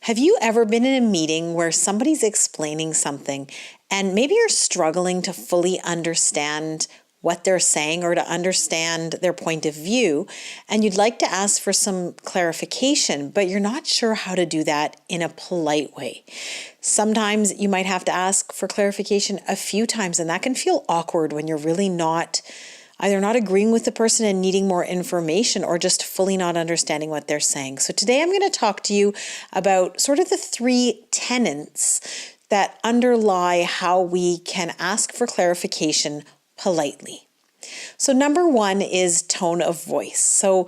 Have you ever been in a meeting where somebody's explaining something and maybe you're struggling to fully understand what they're saying or to understand their point of view, and you'd like to ask for some clarification, but you're not sure how to do that in a polite way? Sometimes you might have to ask for clarification a few times, and that can feel awkward when you're really either not agreeing with the person and needing more information or just fully not understanding what they're saying. So today I'm going to talk to you about sort of the 3 tenets that underlie how we can ask for clarification politely. So number 1 is tone of voice. So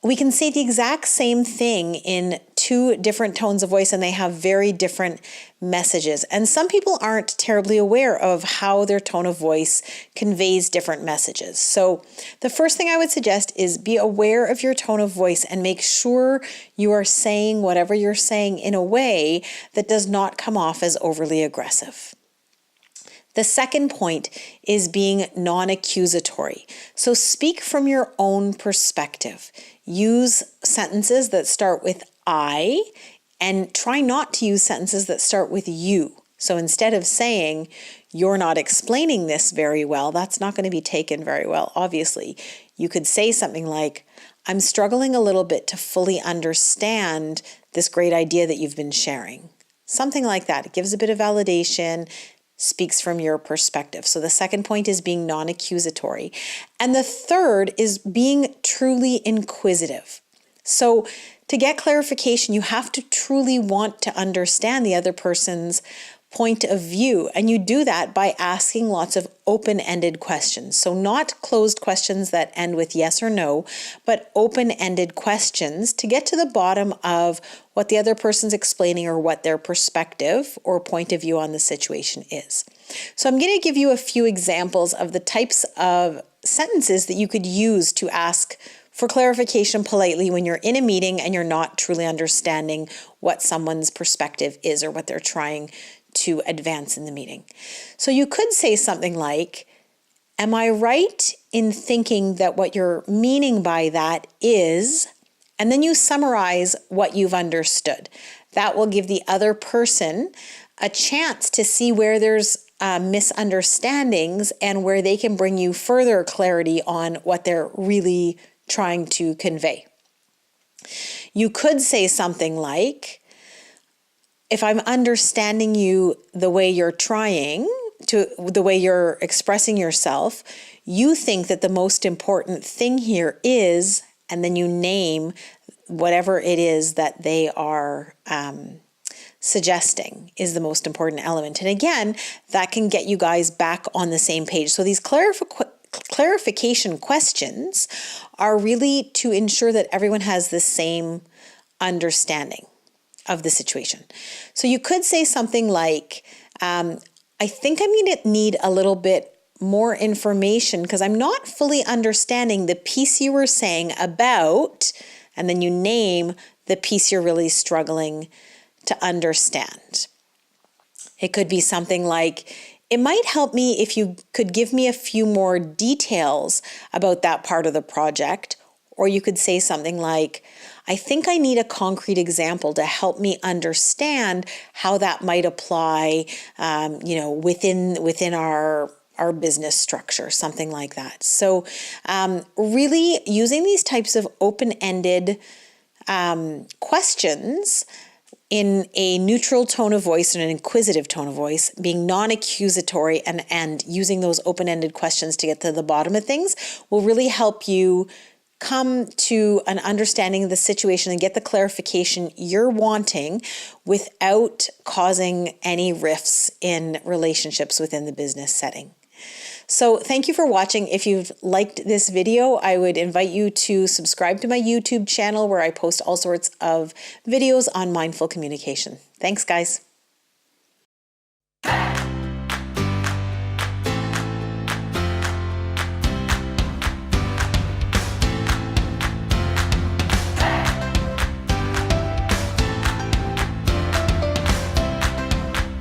we can say the exact same thing in 2 different tones of voice, and they have very different messages. And some people aren't terribly aware of how their tone of voice conveys different messages. So the first thing I would suggest is be aware of your tone of voice and make sure you are saying whatever you're saying in a way that does not come off as overly aggressive. The second point is being non-accusatory. So speak from your own perspective. Use sentences that start with I, and try not to use sentences that start with you. So instead of saying, "You're not explaining this very well," that's not going to be taken very well, obviously. You could say something like, "I'm struggling a little bit to fully understand this great idea that you've been sharing." Something like that. It gives a bit of validation, speaks from your perspective. So the second point is being non-accusatory. And the third is being truly inquisitive. So to get clarification, you have to truly want to understand the other person's point of view. And you do that by asking lots of open-ended questions. So not closed questions that end with yes or no, but open-ended questions to get to the bottom of what the other person's explaining or what their perspective or point of view on the situation is. So I'm going to give you a few examples of the types of sentences that you could use to ask for clarification politely when you're in a meeting and you're not truly understanding what someone's perspective is or what they're trying to advance in the meeting. So you could say something like, "Am I right in thinking that what you're meaning by that is," and then you summarize what you've understood. That will give the other person a chance to see where there's misunderstandings and where they can bring you further clarity on what they're really trying to convey. You could say something like, "If I'm understanding you the way you're the way you're expressing yourself, you think that the most important thing here is," and then you name whatever it is that they are suggesting is the most important element. And again, that can get you guys back on the same page. So these clarification questions are really to ensure that everyone has the same understanding of the situation. So you could say something like, "I think I'm going to need a little bit more information because I'm not fully understanding the piece you were saying about," and then you name the piece you're really struggling to understand. It could be something like, "It might help me if you could give me a few more details about that part of the project." Or you could say something like, "I think I need a concrete example to help me understand how that might apply, within our business structure," something like that. So really using these types of open-ended questions in a neutral tone of voice and an inquisitive tone of voice, being non-accusatory and using those open-ended questions to get to the bottom of things will really help you come to an understanding of the situation and get the clarification you're wanting without causing any rifts in relationships within the business setting. So thank you for watching. If you've liked this video, I would invite you to subscribe to my YouTube channel where I post all sorts of videos on mindful communication. Thanks, guys.